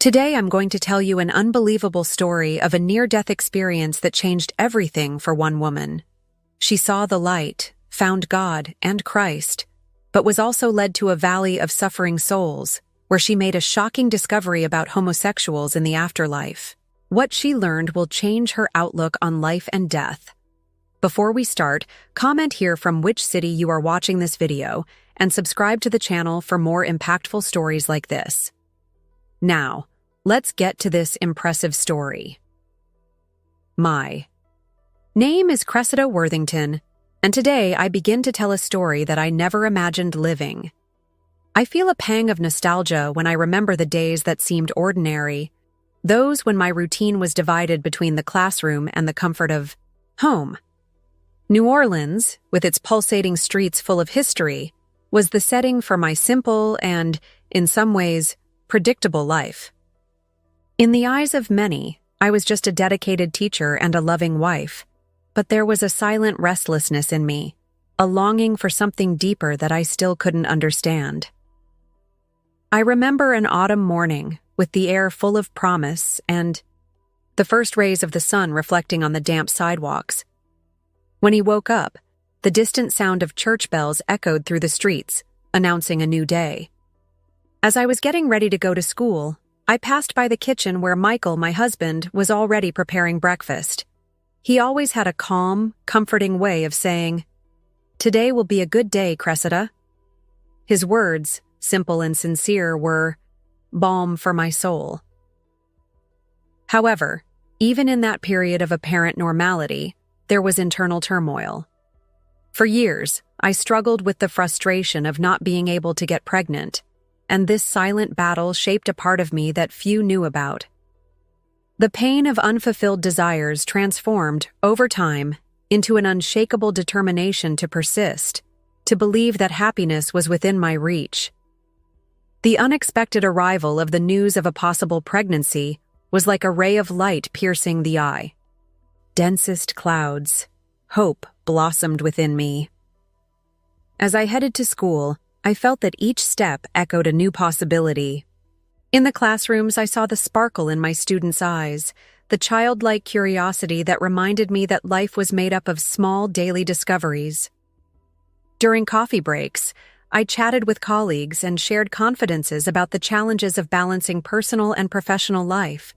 Today I'm going to tell you an unbelievable story of a near-death experience that changed everything for one woman. She saw the light, found God and Christ, but was also led to a valley of suffering souls, where she made a shocking discovery about homosexuals in the afterlife. What she learned will change her outlook on life and death. Before we start, comment here from which city you are watching this video, and subscribe to the channel for more impactful stories like this. Now, let's get to this impressive story. My name is Cressida Worthington, and today I begin to tell a story that I never imagined living. I feel a pang of nostalgia when I remember the days that seemed ordinary, those when my routine was divided between the classroom and the comfort of home. New Orleans, with its pulsating streets full of history, was the setting for my simple and, in some ways, predictable life. In the eyes of many, I was just a dedicated teacher and a loving wife, but there was a silent restlessness in me, a longing for something deeper that I still couldn't understand. I remember an autumn morning, with the air full of promise and the first rays of the sun reflecting on the damp sidewalks. When he woke up, the distant sound of church bells echoed through the streets, announcing a new day. As I was getting ready to go to school, I passed by the kitchen where Michael, my husband, was already preparing breakfast. He always had a calm, comforting way of saying, "Today will be a good day, Cressida." His words, simple and sincere, were balm for my soul. However, even in that period of apparent normality, there was internal turmoil. For years, I struggled with the frustration of not being able to get pregnant, and this silent battle shaped a part of me that few knew about. The pain of unfulfilled desires transformed, over time, into an unshakable determination to persist, to believe that happiness was within my reach. The unexpected arrival of the news of a possible pregnancy was like a ray of light piercing the eye. Densest clouds, hope blossomed within me. As I headed to school, I felt that each step echoed a new possibility. In the classrooms, I saw the sparkle in my students' eyes, the childlike curiosity that reminded me that life was made up of small daily discoveries. During coffee breaks, I chatted with colleagues and shared confidences about the challenges of balancing personal and professional life.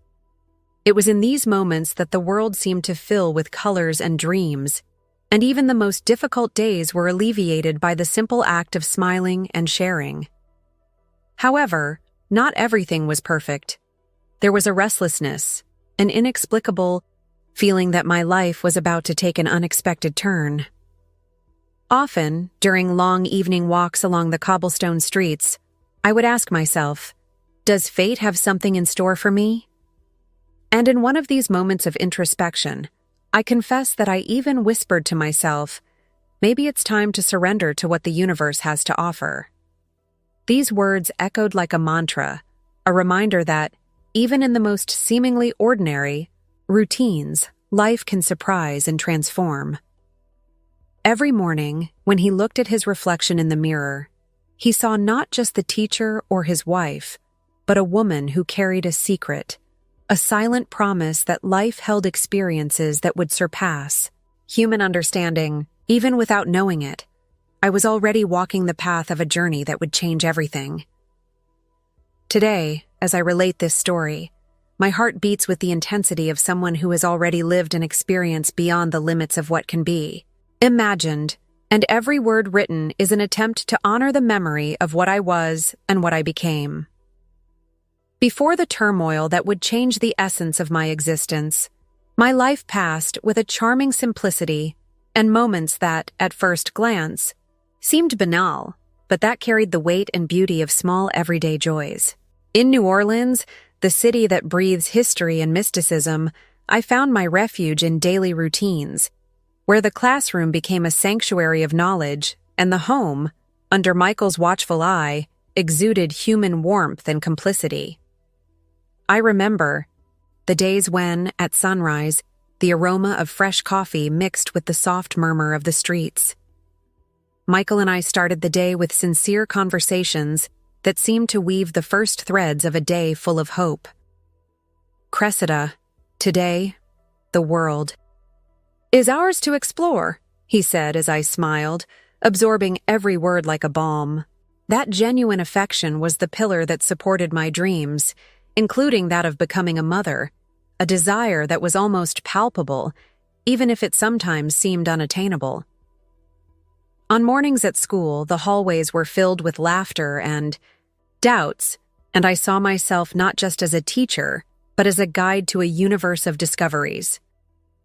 It was in these moments that the world seemed to fill with colors and dreams, and even the most difficult days were alleviated by the simple act of smiling and sharing. However, not everything was perfect. There was a restlessness, an inexplicable feeling that my life was about to take an unexpected turn. Often, during long evening walks along the cobblestone streets, I would ask myself, does fate have something in store for me? And in one of these moments of introspection, I confess that I even whispered to myself, maybe it's time to surrender to what the universe has to offer. These words echoed like a mantra, a reminder that, even in the most seemingly ordinary routines, life can surprise and transform. Every morning, when he looked at his reflection in the mirror, he saw not just the teacher or his wife, but a woman who carried a secret, a silent promise that life held experiences that would surpass human understanding, even without knowing it. I was already walking the path of a journey that would change everything. Today, as I relate this story, my heart beats with the intensity of someone who has already lived an experience beyond the limits of what can be imagined, and every word written is an attempt to honor the memory of what I was and what I became. Before the turmoil that would change the essence of my existence, my life passed with a charming simplicity and moments that, at first glance, seemed banal, but that carried the weight and beauty of small everyday joys. In New Orleans, the city that breathes history and mysticism, I found my refuge in daily routines, where the classroom became a sanctuary of knowledge, and the home, under Michael's watchful eye, exuded human warmth and complicity. I remember the days when, at sunrise, the aroma of fresh coffee mixed with the soft murmur of the streets. Michael and I started the day with sincere conversations, that seemed to weave the first threads of a day full of hope. "Cressida, today, the world is ours to explore," he said as I smiled, absorbing every word like a balm. That genuine affection was the pillar that supported my dreams, including that of becoming a mother, a desire that was almost palpable, even if it sometimes seemed unattainable. On mornings at school, the hallways were filled with laughter and doubts, and I saw myself not just as a teacher, but as a guide to a universe of discoveries.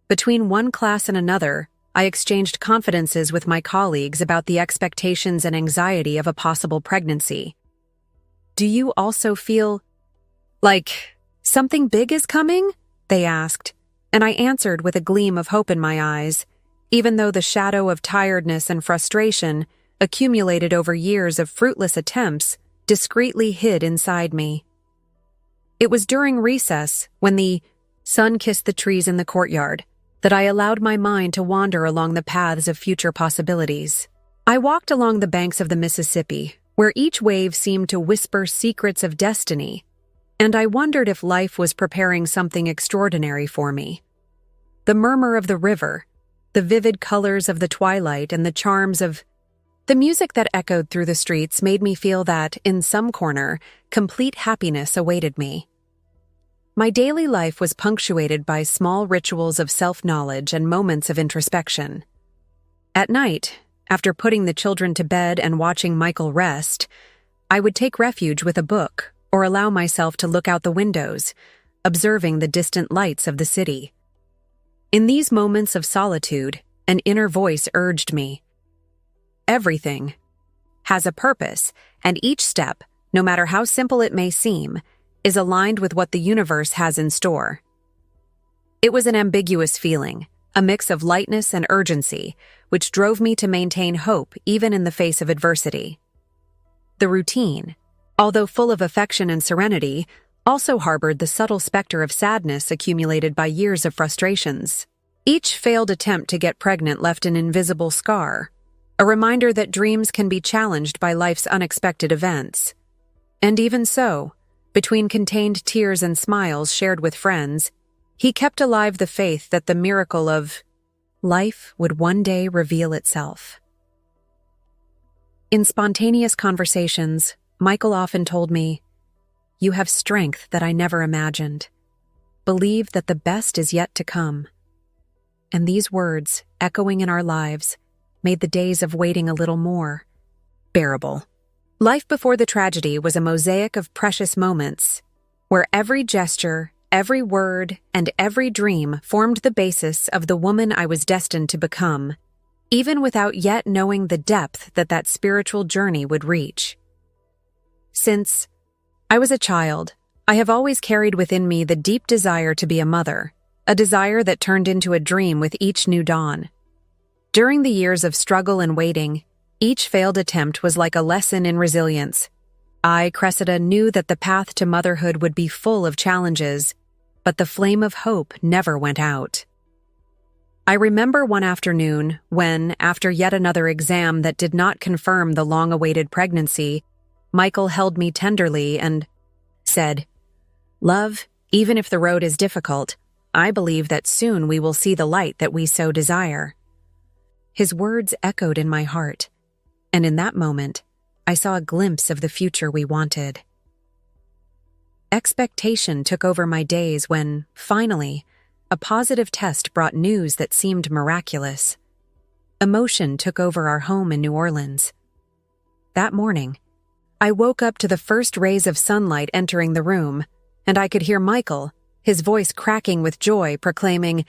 Between one class and another, I exchanged confidences with my colleagues about the expectations and anxiety of a possible pregnancy. "Do you also feel like something big is coming?" they asked, and I answered with a gleam of hope in my eyes, even though the shadow of tiredness and frustration, accumulated over years of fruitless attempts, discreetly hid inside me. It was during recess, when the sun kissed the trees in the courtyard, that I allowed my mind to wander along the paths of future possibilities. I walked along the banks of the Mississippi, where each wave seemed to whisper secrets of destiny, and I wondered if life was preparing something extraordinary for me. The murmur of the river, the vivid colors of the twilight, and the charms of the music that echoed through the streets made me feel that, in some corner, complete happiness awaited me. My daily life was punctuated by small rituals of self-knowledge and moments of introspection. At night, after putting the children to bed and watching Michael rest, I would take refuge with a book or allow myself to look out the windows, observing the distant lights of the city. In these moments of solitude, an inner voice urged me, "Everything has a purpose, and each step, no matter how simple it may seem, is aligned with what the universe has in store." It was an ambiguous feeling, a mix of lightness and urgency, which drove me to maintain hope even in the face of adversity. The routine, although full of affection and serenity, also harbored the subtle specter of sadness accumulated by years of frustrations. Each failed attempt to get pregnant left an invisible scar, a reminder that dreams can be challenged by life's unexpected events. And even so, between contained tears and smiles shared with friends, he kept alive the faith that the miracle of life would one day reveal itself. In spontaneous conversations, Michael often told me, "You have strength that I never imagined. Believe that the best is yet to come." And these words, echoing in our lives, made the days of waiting a little more bearable. Life before the tragedy was a mosaic of precious moments, where every gesture, every word, and every dream formed the basis of the woman I was destined to become, even without yet knowing the depth that spiritual journey would reach. Since I was a child, I have always carried within me the deep desire to be a mother, a desire that turned into a dream with each new dawn. During the years of struggle and waiting, each failed attempt was like a lesson in resilience. I, Cressida, knew that the path to motherhood would be full of challenges, but the flame of hope never went out. I remember one afternoon when, after yet another exam that did not confirm the long-awaited pregnancy, Michael held me tenderly and said, "Love, even if the road is difficult, I believe that soon we will see the light that we so desire." His words echoed in my heart, and in that moment, I saw a glimpse of the future we wanted. Expectation took over my days when, finally, a positive test brought news that seemed miraculous. Emotion took over our home in New Orleans. That morning, I woke up to the first rays of sunlight entering the room, and I could hear Michael, his voice cracking with joy, proclaiming,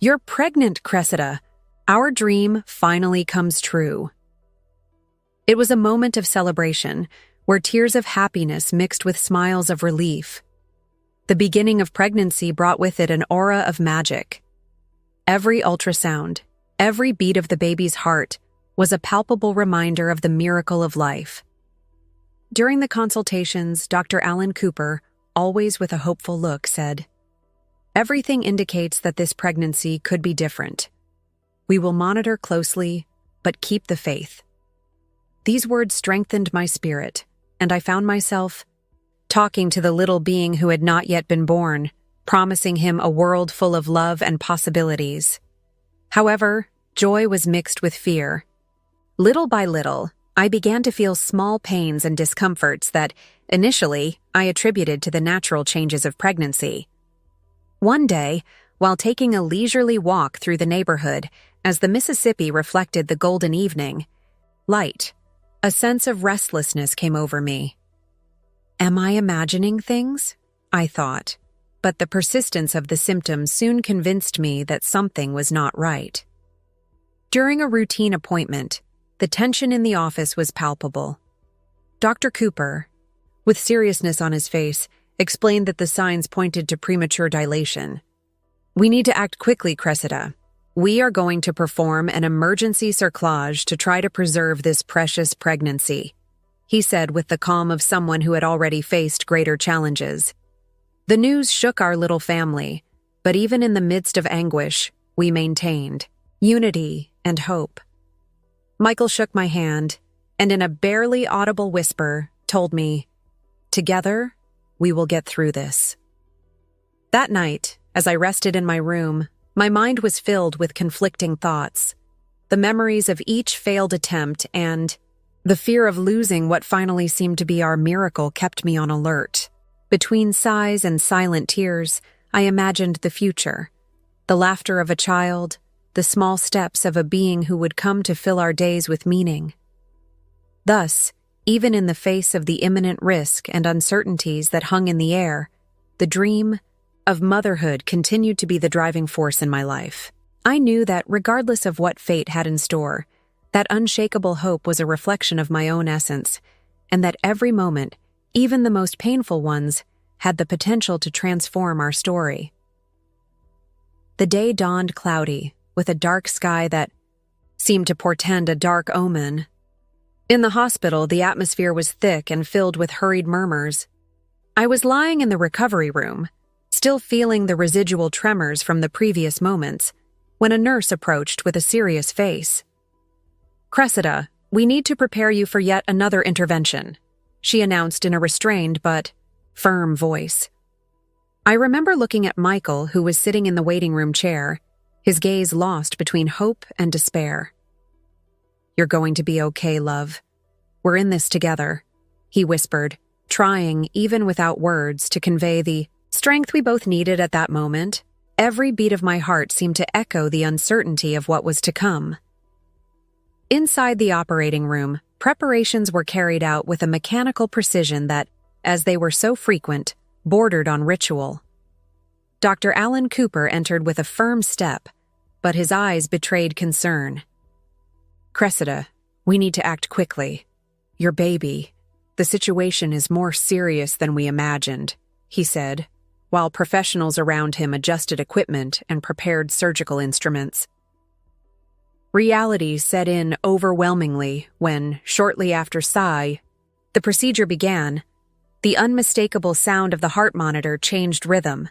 "You're pregnant, Cressida! Our dream finally comes true." It was a moment of celebration, where tears of happiness mixed with smiles of relief. The beginning of pregnancy brought with it an aura of magic. Every ultrasound, every beat of the baby's heart, was a palpable reminder of the miracle of life. During the consultations, Dr. Alan Cooper, always with a hopeful look, said, "Everything indicates that this pregnancy could be different. We will monitor closely, but keep the faith." These words strengthened my spirit, and I found myself talking to the little being who had not yet been born, promising him a world full of love and possibilities. However, joy was mixed with fear. Little by little, I began to feel small pains and discomforts that, initially, I attributed to the natural changes of pregnancy. One day, while taking a leisurely walk through the neighborhood, as the Mississippi reflected the golden evening light, a sense of restlessness came over me. Am I imagining things? I thought, but the persistence of the symptoms soon convinced me that something was not right. During a routine appointment, the tension in the office was palpable. Dr. Cooper, with seriousness on his face, explained that the signs pointed to premature dilation. "We need to act quickly, Cressida. We are going to perform an emergency cerclage to try to preserve this precious pregnancy," he said with the calm of someone who had already faced greater challenges. The news shook our little family, but even in the midst of anguish, we maintained unity and hope. Michael shook my hand, and in a barely audible whisper, told me, "Together, we will get through this." That night, as I rested in my room, my mind was filled with conflicting thoughts. The memories of each failed attempt and the fear of losing what finally seemed to be our miracle kept me on alert. Between sighs and silent tears, I imagined the future, the laughter of a child, the small steps of a being who would come to fill our days with meaning. Thus, even in the face of the imminent risk and uncertainties that hung in the air, the dream of motherhood continued to be the driving force in my life. I knew that regardless of what fate had in store, that unshakable hope was a reflection of my own essence, and that every moment, even the most painful ones, had the potential to transform our story. The day dawned cloudy, with a dark sky that seemed to portend a dark omen. In the hospital, the atmosphere was thick and filled with hurried murmurs. I was lying in the recovery room, still feeling the residual tremors from the previous moments, when a nurse approached with a serious face. "Cressida, we need to prepare you for yet another intervention," she announced in a restrained but firm voice. I remember looking at Michael, who was sitting in the waiting room chair, his gaze lost between hope and despair. "You're going to be okay, love. We're in this together," he whispered, trying, even without words, to convey the strength we both needed at that moment. Every beat of my heart seemed to echo the uncertainty of what was to come. Inside the operating room, preparations were carried out with a mechanical precision that, as they were so frequent, bordered on ritual. Dr. Alan Cooper entered with a firm step, but his eyes betrayed concern. "Cressida, we need to act quickly. Your baby. The situation is more serious than we imagined," he said, while professionals around him adjusted equipment and prepared surgical instruments. Reality set in overwhelmingly when, shortly after the procedure began. The unmistakable sound of the heart monitor changed rhythm.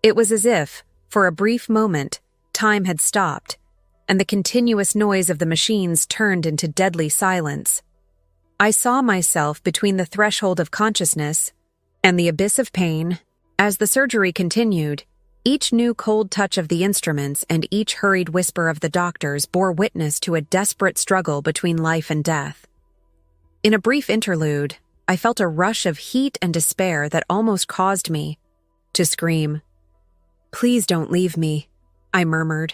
It was as if, for a brief moment, time had stopped, and the continuous noise of the machines turned into deadly silence. I saw myself between the threshold of consciousness and the abyss of pain. As the surgery continued, each new cold touch of the instruments and each hurried whisper of the doctors bore witness to a desperate struggle between life and death. In a brief interlude, I felt a rush of heat and despair that almost caused me to scream. "Please don't leave me," I murmured,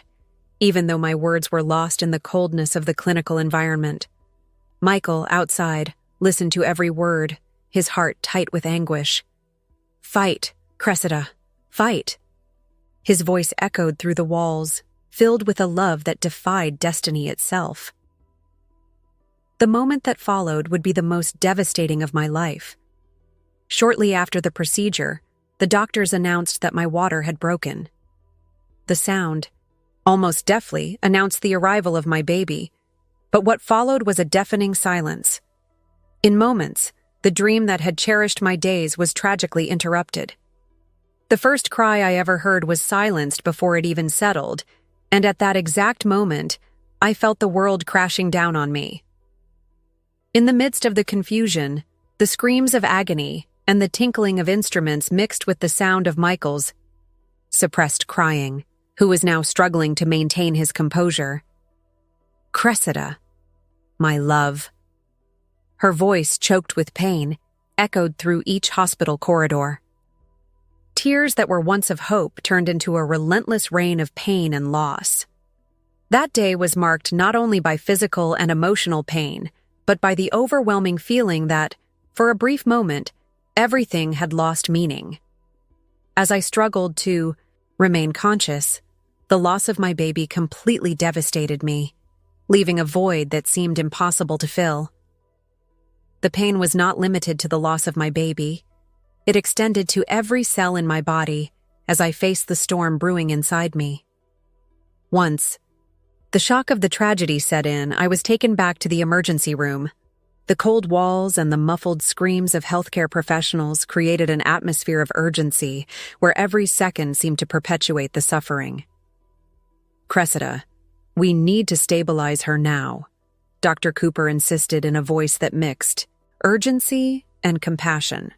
even though my words were lost in the coldness of the clinical environment. Michael, outside, listened to every word, his heart tight with anguish. "Fight, Cressida, fight." His voice echoed through the walls, filled with a love that defied destiny itself. The moment that followed would be the most devastating of my life. Shortly after the procedure, the doctors announced that my water had broken. The sound, almost deafly, announced the arrival of my baby, but what followed was a deafening silence. In moments, the dream that had cherished my days was tragically interrupted. The first cry I ever heard was silenced before it even settled, and at that exact moment, I felt the world crashing down on me. In the midst of the confusion, The screams of agony and the tinkling of instruments mixed with the sound of Michael's suppressed crying, who was now struggling to maintain his composure. "Cressida, my love." Her voice, choked with pain, echoed through each hospital corridor. Tears that were once of hope turned into a relentless rain of pain and loss. That day was marked not only by physical and emotional pain, but by the overwhelming feeling that, for a brief moment, everything had lost meaning. As I struggled to remain conscious, the loss of my baby completely devastated me, leaving a void that seemed impossible to fill. The pain was not limited to the loss of my baby. It extended to every cell in my body as I faced the storm brewing inside me. Once, the shock of the tragedy set in, I was taken back to the emergency room. The cold walls and the muffled screams of healthcare professionals created an atmosphere of urgency where every second seemed to perpetuate the suffering. "Cressida, we need to stabilize her now," Dr. Cooper insisted in a voice that mixed urgency and compassion.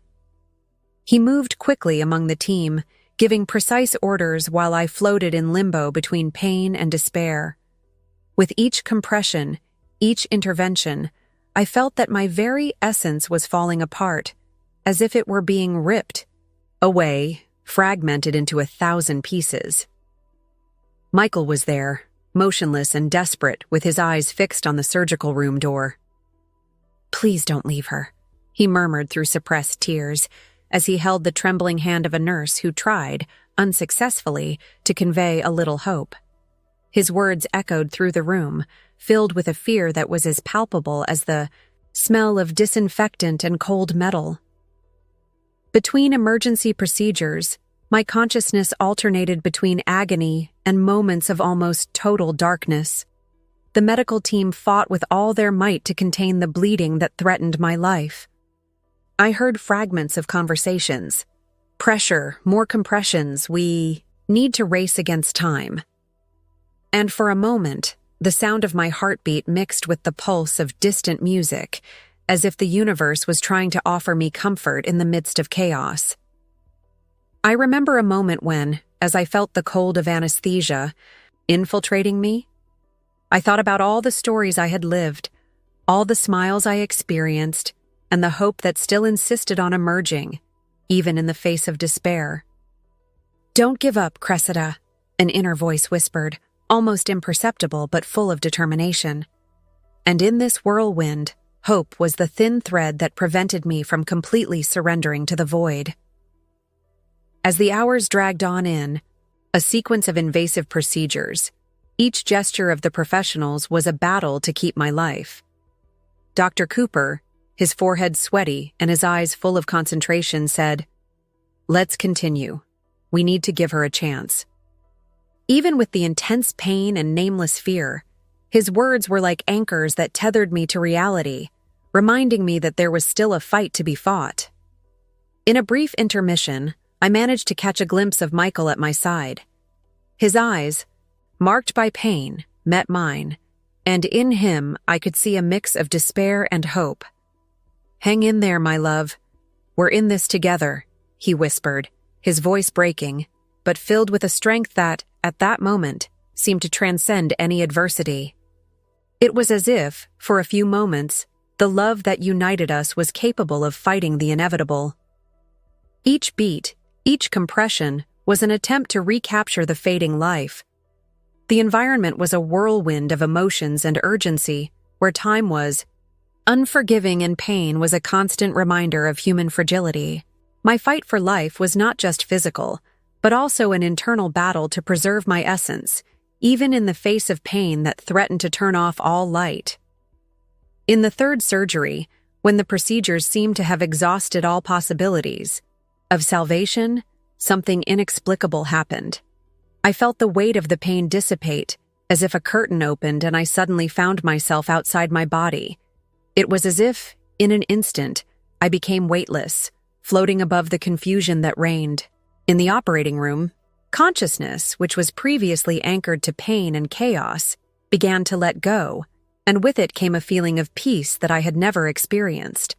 He moved quickly among the team, giving precise orders while I floated in limbo between pain and despair. With each compression, each intervention, I felt that my very essence was falling apart, as if it were being ripped away, fragmented into 1,000 pieces. Michael was there, motionless and desperate, with his eyes fixed on the surgical room door. "Please don't leave her," he murmured through suppressed tears, as he held the trembling hand of a nurse who tried, unsuccessfully, to convey a little hope. His words echoed through the room, filled with a fear that was as palpable as the smell of disinfectant and cold metal. Between emergency procedures, my consciousness alternated between agony and moments of almost total darkness. The medical team fought with all their might to contain the bleeding that threatened my life. I heard fragments of conversations. "Pressure, more compressions, we need to race against time." And for a moment, the sound of my heartbeat mixed with the pulse of distant music, as if the universe was trying to offer me comfort in the midst of chaos. I remember a moment when, as I felt the cold of anesthesia infiltrating me, I thought about all the stories I had lived, all the smiles I experienced, and the hope that still insisted on emerging, even in the face of despair. "Don't give up, Cressida," an inner voice whispered, almost imperceptible but full of determination. And in this whirlwind, hope was the thin thread that prevented me from completely surrendering to the void. As the hours dragged on in, a sequence of invasive procedures, each gesture of the professionals was a battle to keep my life. Dr. Cooper, his forehead sweaty and his eyes full of concentration, said, "Let's continue. We need to give her a chance." Even with the intense pain and nameless fear, his words were like anchors that tethered me to reality, reminding me that there was still a fight to be fought. In a brief intermission, I managed to catch a glimpse of Michael at my side. His eyes, marked by pain, met mine, and in him I could see a mix of despair and hope. "Hang in there, my love. We're in this together," he whispered, his voice breaking, but filled with a strength that, at that moment, seemed to transcend any adversity. It was as if, for a few moments, the love that united us was capable of fighting the inevitable. Each beat, each compression, was an attempt to recapture the fading life. The environment was a whirlwind of emotions and urgency, where time was unforgiving and pain was a constant reminder of human fragility. My fight for life was not just physical, but also an internal battle to preserve my essence, even in the face of pain that threatened to turn off all light. In the third surgery, when the procedures seemed to have exhausted all possibilities of salvation, something inexplicable happened. I felt the weight of the pain dissipate, as if a curtain opened and I suddenly found myself outside my body. It was as if, in an instant, I became weightless, floating above the confusion that reigned. In the operating room, consciousness, which was previously anchored to pain and chaos, began to let go, and with it came a feeling of peace that I had never experienced.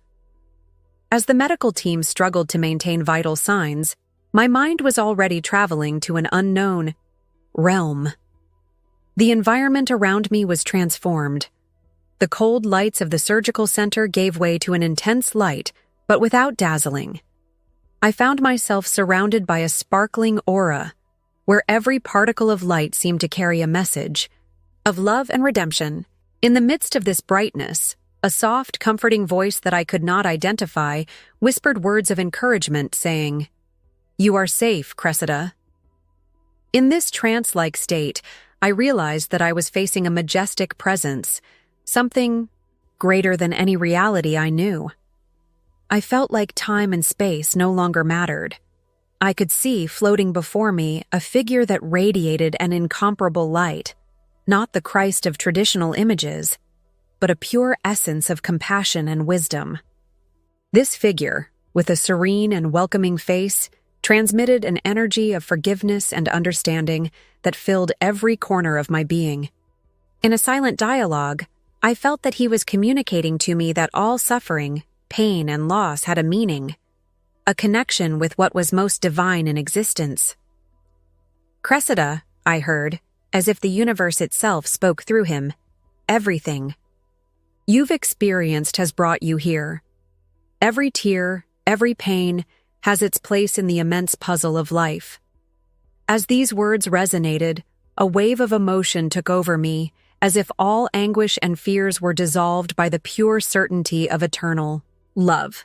As the medical team struggled to maintain vital signs, my mind was already traveling to an unknown realm. The environment around me was transformed. The cold lights of the surgical center gave way to an intense light, but without dazzling. I found myself surrounded by a sparkling aura, where every particle of light seemed to carry a message of love and redemption. In the midst of this brightness, a soft, comforting voice that I could not identify whispered words of encouragement, saying, "You are safe, Cressida." In this trance-like state, I realized that I was facing a majestic presence, something greater than any reality I knew. I felt like time and space no longer mattered. I could see, floating before me, a figure that radiated an incomparable light, not the Christ of traditional images, but a pure essence of compassion and wisdom. This figure, with a serene and welcoming face, transmitted an energy of forgiveness and understanding that filled every corner of my being. In a silent dialogue, I felt that he was communicating to me that all suffering, pain, and loss had a meaning, a connection with what was most divine in existence. "Cressida," I heard, as if the universe itself spoke through him, "everything you've experienced has brought you here. Every tear, every pain, has its place in the immense puzzle of life." As these words resonated, a wave of emotion took over me, as if all anguish and fears were dissolved by the pure certainty of eternal love.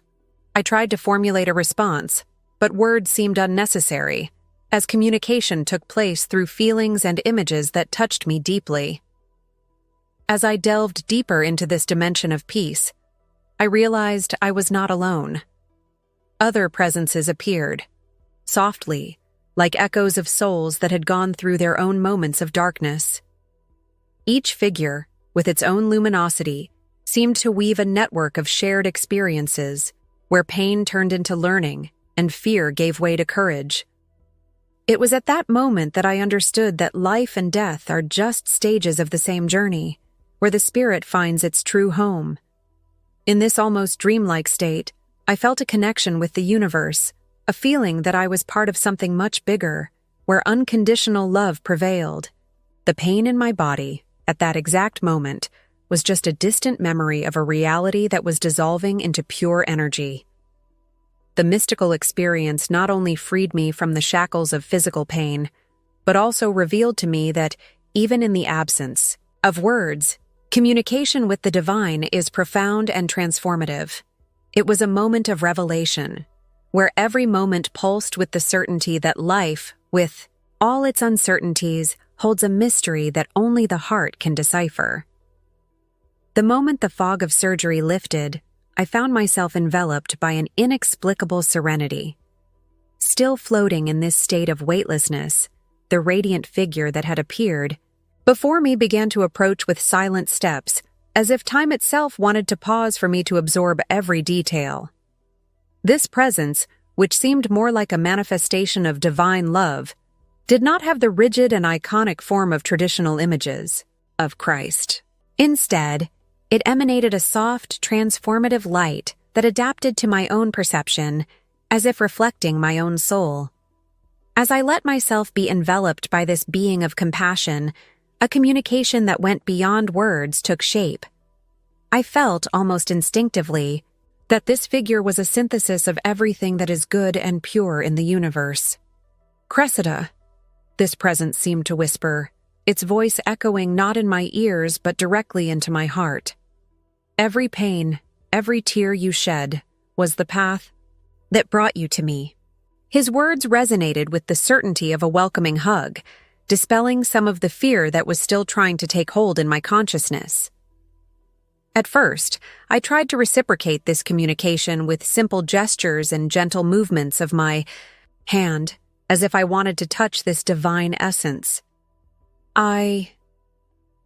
I tried to formulate a response, but words seemed unnecessary, as communication took place through feelings and images that touched me deeply. As I delved deeper into this dimension of peace, I realized I was not alone. Other presences appeared, softly, like echoes of souls that had gone through their own moments of darkness. Each figure, with its own luminosity, seemed to weave a network of shared experiences, where pain turned into learning and fear gave way to courage. It was at that moment that I understood that life and death are just stages of the same journey, where the spirit finds its true home. In this almost dreamlike state, I felt a connection with the universe, a feeling that I was part of something much bigger, where unconditional love prevailed. The pain in my body, at that exact moment, was just a distant memory of a reality that was dissolving into pure energy. The mystical experience not only freed me from the shackles of physical pain, but also revealed to me that, even in the absence of words, communication with the divine is profound and transformative. It was a moment of revelation, where every moment pulsed with the certainty that life, with all its uncertainties, holds a mystery that only the heart can decipher. The moment the fog of surgery lifted, I found myself enveloped by an inexplicable serenity. Still floating in this state of weightlessness, the radiant figure that had appeared before me began to approach with silent steps, as if time itself wanted to pause for me to absorb every detail. This presence, which seemed more like a manifestation of divine love, did not have the rigid and iconic form of traditional images of Christ. Instead, it emanated a soft, transformative light that adapted to my own perception, as if reflecting my own soul. As I let myself be enveloped by this being of compassion, a communication that went beyond words took shape. I felt, almost instinctively, that this figure was a synthesis of everything that is good and pure in the universe. "Cressida," this presence seemed to whisper, its voice echoing not in my ears but directly into my heart. "Every pain, every tear you shed, was the path that brought you to me." His words resonated with the certainty of a welcoming hug, dispelling some of the fear that was still trying to take hold in my consciousness. At first, I tried to reciprocate this communication with simple gestures and gentle movements of my hand, as if I wanted to touch this divine essence. I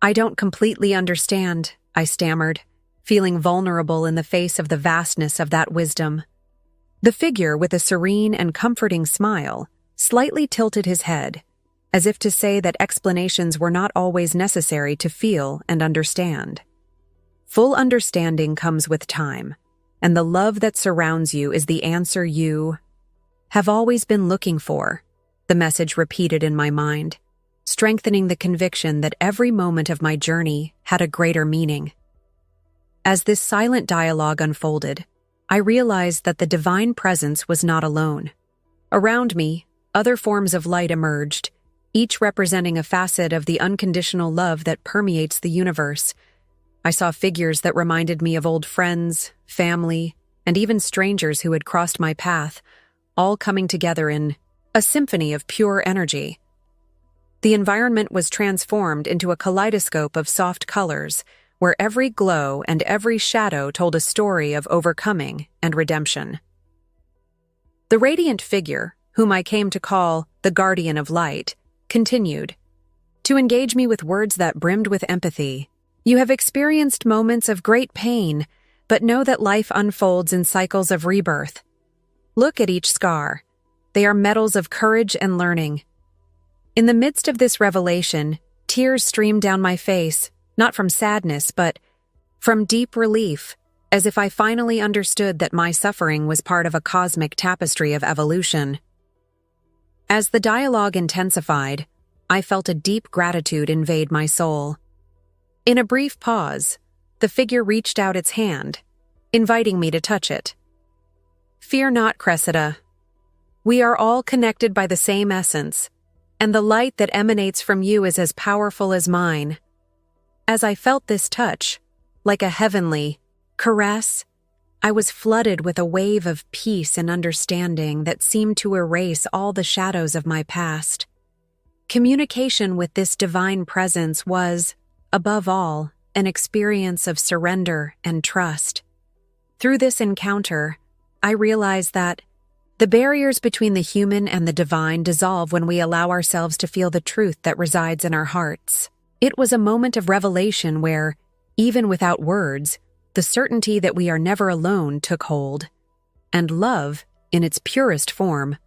don't completely understand," I stammered, feeling vulnerable in the face of the vastness of that wisdom. The figure, with a serene and comforting smile, slightly tilted his head, as if to say that explanations were not always necessary to feel and understand. "Full understanding comes with time. and the love that surrounds you is the answer you have always been looking for, the message repeated in my mind, strengthening the conviction that every moment of my journey had a greater meaning. As this silent dialogue unfolded, I realized that the divine presence was not alone. Around me, other forms of light emerged, each representing a facet of the unconditional love that permeates the universe. I saw figures that reminded me of old friends, family, and even strangers who had crossed my path, all coming together in a symphony of pure energy. The environment was transformed into a kaleidoscope of soft colors, where every glow and every shadow told a story of overcoming and redemption. The radiant figure, whom I came to call the Guardian of Light, continued to engage me with words that brimmed with empathy. You have experienced moments of great pain, but know that life unfolds in cycles of rebirth. Look at each scar. They are medals of courage and learning. In the midst of this revelation, tears streamed down my face, not from sadness, but from deep relief, as if I finally understood that my suffering was part of a cosmic tapestry of evolution. As the dialogue intensified, I felt a deep gratitude invade my soul. In a brief pause, the figure reached out its hand, inviting me to touch it. Fear not, Cressida. We are all connected by the same essence, and the light that emanates from you is as powerful as mine. As I felt this touch, like a heavenly caress, I was flooded with a wave of peace and understanding that seemed to erase all the shadows of my past. Communication with this divine presence was, above all, an experience of surrender and trust. Through this encounter, I realized that the barriers between the human and the divine dissolve when we allow ourselves to feel the truth that resides in our hearts. It was a moment of revelation where, even without words, the certainty that we are never alone took hold, and love, in its purest form,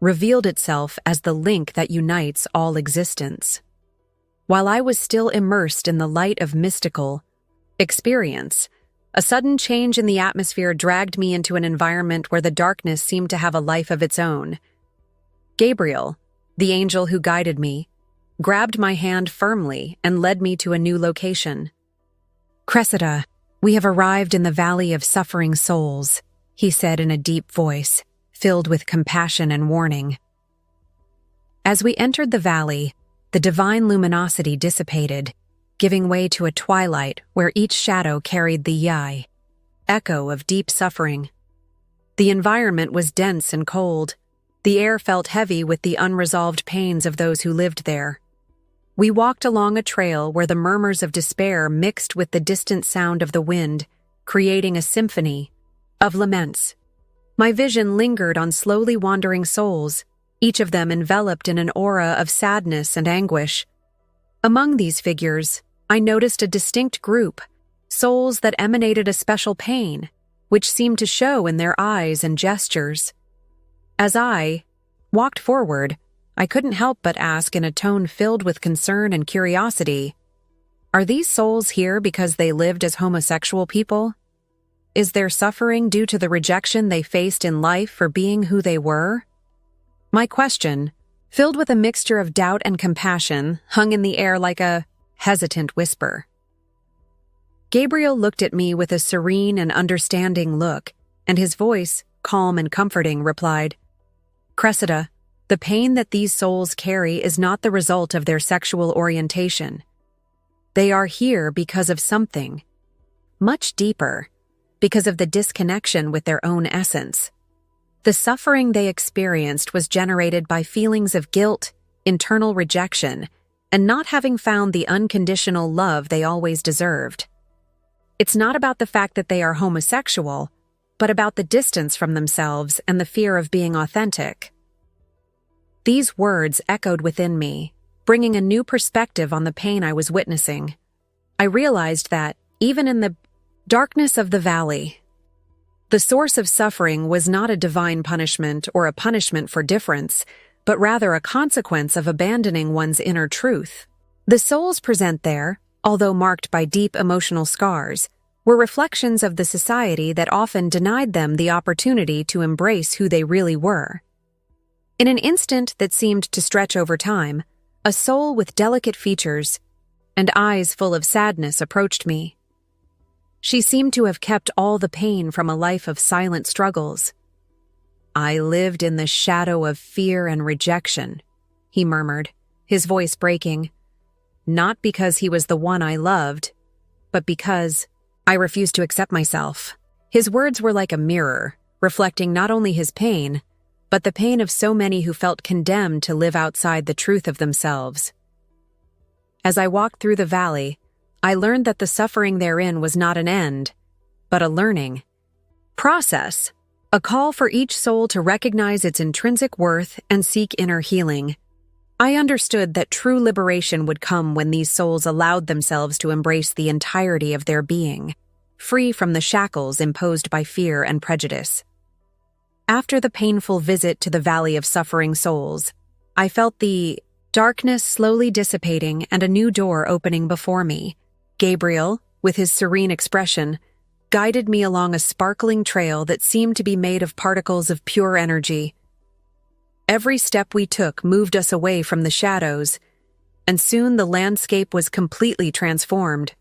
revealed itself as the link that unites all existence. While I was still immersed in the light of mystical experience, a sudden change in the atmosphere dragged me into an environment where the darkness seemed to have a life of its own. Gabriel, the angel who guided me, grabbed my hand firmly and led me to a new location. Cressida, we have arrived in the Valley of Suffering Souls, he said in a deep voice, filled with compassion and warning. As we entered the valley, the divine luminosity dissipated, giving way to a twilight where each shadow carried the yai, echo of deep suffering. The environment was dense and cold. The air felt heavy with the unresolved pains of those who lived there. We walked along a trail where the murmurs of despair mixed with the distant sound of the wind, creating a symphony of laments. My vision lingered on slowly wandering souls, each of them enveloped in an aura of sadness and anguish. Among these figures, I noticed a distinct group, souls that emanated a special pain, which seemed to show in their eyes and gestures. As I walked forward, I couldn't help but ask in a tone filled with concern and curiosity, are these souls here because they lived as homosexual people? Is their suffering due to the rejection they faced in life for being who they were? My question, filled with a mixture of doubt and compassion, hung in the air like a hesitant whisper. Gabriel looked at me with a serene and understanding look, and his voice, calm and comforting, replied, Cressida, the pain that these souls carry is not the result of their sexual orientation. They are here because of something much deeper, because of the disconnection with their own essence. The suffering they experienced was generated by feelings of guilt, internal rejection, and not having found the unconditional love they always deserved. It's not about the fact that they are homosexual, but about the distance from themselves and the fear of being authentic. These words echoed within me, bringing a new perspective on the pain I was witnessing. I realized that, even in the darkness of the valley, the source of suffering was not a divine punishment or a punishment for difference, but rather a consequence of abandoning one's inner truth. The souls present there, although marked by deep emotional scars, were reflections of the society that often denied them the opportunity to embrace who they really were. In an instant that seemed to stretch over time, a soul with delicate features and eyes full of sadness approached me. She seemed to have kept all the pain from a life of silent struggles. "I lived in the shadow of fear and rejection," he murmured, his voice breaking. "Not because he was the one I loved, but because I refused to accept myself." His words were like a mirror, reflecting not only his pain, but the pain of so many who felt condemned to live outside the truth of themselves. As I walked through the valley, I learned that the suffering therein was not an end, but a learning process, a call for each soul to recognize its intrinsic worth and seek inner healing. I understood that true liberation would come when these souls allowed themselves to embrace the entirety of their being, free from the shackles imposed by fear and prejudice. After the painful visit to the Valley of Suffering Souls, I felt the darkness slowly dissipating and a new door opening before me. Gabriel, with his serene expression, guided me along a sparkling trail that seemed to be made of particles of pure energy. Every step we took moved us away from the shadows, and soon the landscape was completely transformed.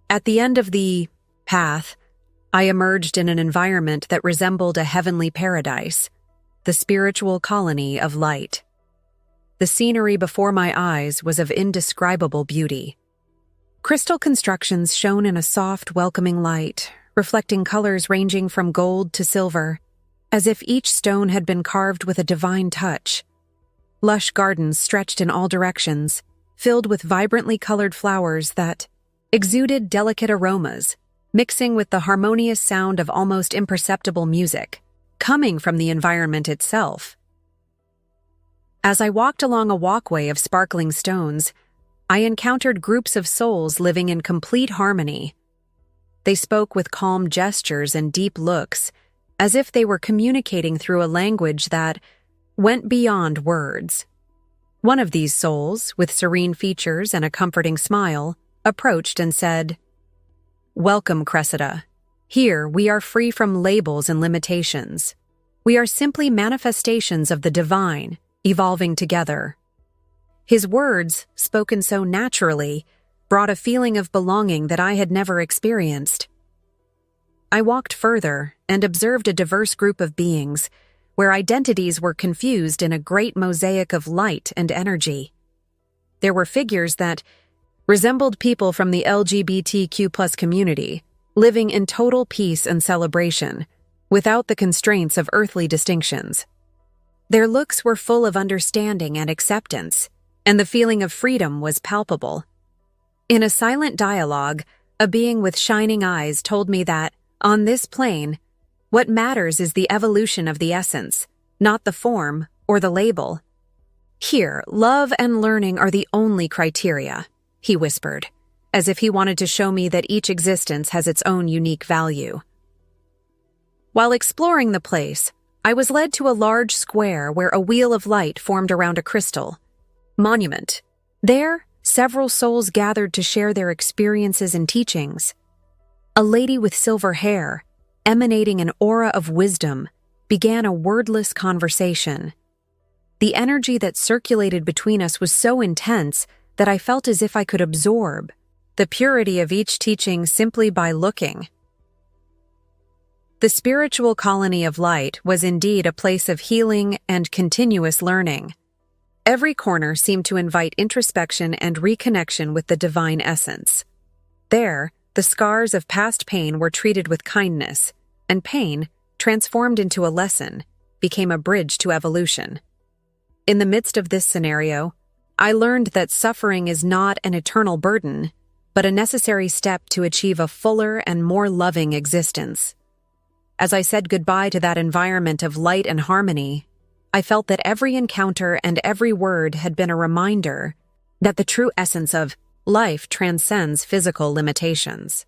At the end of the path, I emerged in an environment that resembled a heavenly paradise, the spiritual colony of light. The scenery before my eyes was of indescribable beauty. Crystal constructions shone in a soft, welcoming light, reflecting colors ranging from gold to silver, as if each stone had been carved with a divine touch. Lush gardens stretched in all directions, filled with vibrantly colored flowers that exuded delicate aromas, mixing with the harmonious sound of almost imperceptible music, coming from the environment itself. As I walked along a walkway of sparkling stones, I encountered groups of souls living in complete harmony. They spoke with calm gestures and deep looks, as if they were communicating through a language that went beyond words. One of these souls, with serene features and a comforting smile, approached and said, "Welcome, Cressida. Here we are free from labels and limitations. We are simply manifestations of the divine, evolving together." His words, spoken so naturally, brought a feeling of belonging that I had never experienced. I walked further and observed a diverse group of beings, where identities were confused in a great mosaic of light and energy. There were figures that resembled people from the LGBTQ+ community, living in total peace and celebration, without the constraints of earthly distinctions. Their looks were full of understanding and acceptance, and the feeling of freedom was palpable. In a silent dialogue, a being with shining eyes told me that, on this plane, what matters is the evolution of the essence, not the form or the label. "Here, love and learning are the only criteria," he whispered, as if he wanted to show me that each existence has its own unique value. While exploring the place, I was led to a large square where a wheel of light formed around a crystal monument. There, several souls gathered to share their experiences and teachings. A lady with silver hair, emanating an aura of wisdom, began a wordless conversation. The energy that circulated between us was so intense that I felt as if I could absorb the purity of each teaching simply by looking. The spiritual colony of light was indeed a place of healing and continuous learning. Every corner seemed to invite introspection and reconnection with the divine essence. There, the scars of past pain were treated with kindness, and pain, transformed into a lesson, became a bridge to evolution. In the midst of this scenario, I learned that suffering is not an eternal burden, but a necessary step to achieve a fuller and more loving existence. As I said goodbye to that environment of light and harmony, I felt that every encounter and every word had been a reminder that the true essence of life transcends physical limitations.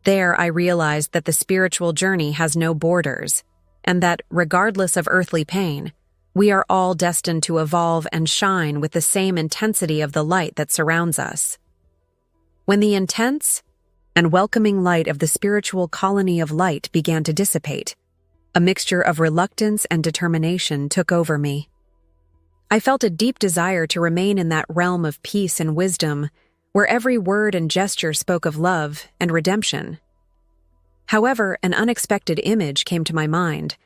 There I realized that the spiritual journey has no borders, and that, regardless of earthly pain, we are all destined to evolve and shine with the same intensity of the light that surrounds us. When the intense, and welcoming light of the spiritual colony of light began to dissipate. A mixture of reluctance and determination took over me. I felt a deep desire to remain in that realm of peace and wisdom, where every word and gesture spoke of love and redemption. However, an unexpected image came to my mind.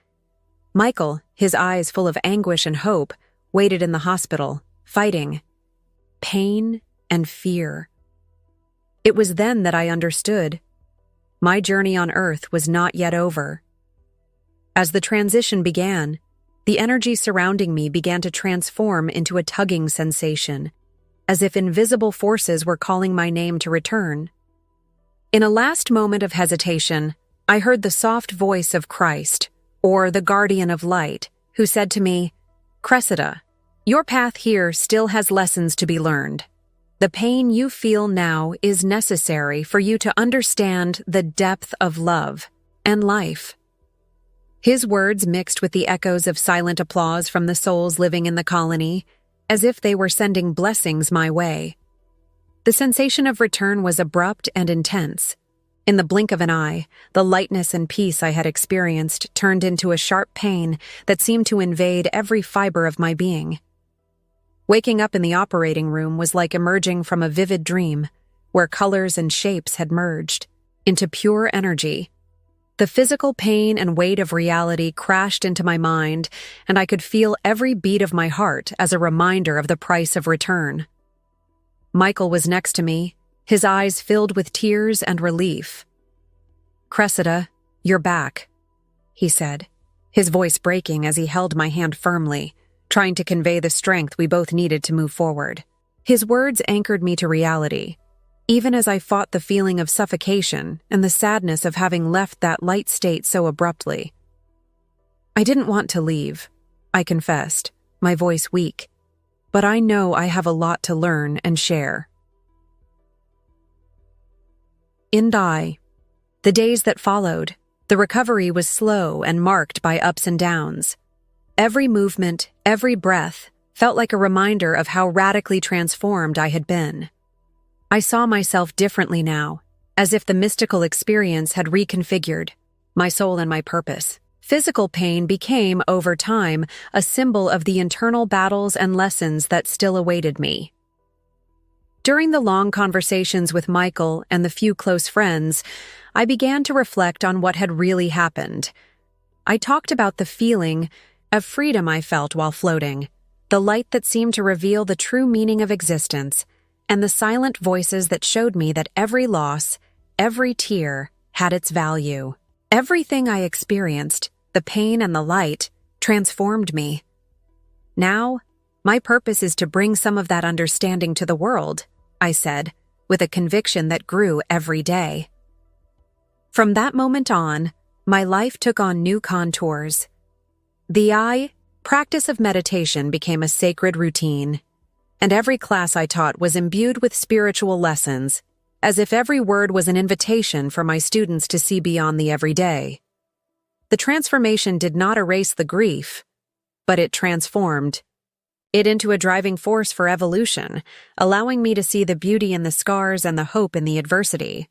Michael, his eyes full of anguish and hope, waited in the hospital, fighting pain and fear. It was then that I understood. My journey on Earth was not yet over. As the transition began, the energy surrounding me began to transform into a tugging sensation, as if invisible forces were calling my name to return. In a last moment of hesitation, I heard the soft voice of Christ, or the guardian of light, who said to me, "Cressida, your path here still has lessons to be learned. The pain you feel now is necessary for you to understand the depth of love and life." His words mixed with the echoes of silent applause from the souls living in the colony, as if they were sending blessings my way. The sensation of return was abrupt and intense. In the blink of an eye, the lightness and peace I had experienced turned into a sharp pain that seemed to invade every fiber of my being. Waking up in the operating room was like emerging from a vivid dream, where colors and shapes had merged into pure energy. The physical pain and weight of reality crashed into my mind, and I could feel every beat of my heart as a reminder of the price of return. Michael was next to me, his eyes filled with tears and relief. "Cressida, you're back," he said, his voice breaking as he held my hand firmly, trying to convey the strength we both needed to move forward. His words anchored me to reality, even as I fought the feeling of suffocation and the sadness of having left that light state so abruptly. "I didn't want to leave," I confessed, my voice weak, "but I know I have a lot to learn and share." In the days that followed, the recovery was slow and marked by ups and downs. Every movement, every breath, felt like a reminder of how radically transformed I had been. I saw myself differently now, as if the mystical experience had reconfigured my soul and my purpose. Physical pain became, over time, a symbol of the internal battles and lessons that still awaited me. During the long conversations with Michael and the few close friends, I began to reflect on what had really happened. I talked about the feeling of freedom I felt while floating, the light that seemed to reveal the true meaning of existence, and the silent voices that showed me that every loss, every tear, had its value. Everything I experienced, the pain and the light, transformed me. Now, my purpose is to bring some of that understanding to the world, I said, with a conviction that grew every day. From that moment on, my life took on new contours. The practice of meditation became a sacred routine, and every class I taught was imbued with spiritual lessons, as if every word was an invitation for my students to see beyond the everyday. The transformation did not erase the grief, but it transformed it into a driving force for evolution, allowing me to see the beauty in the scars and the hope in the adversity.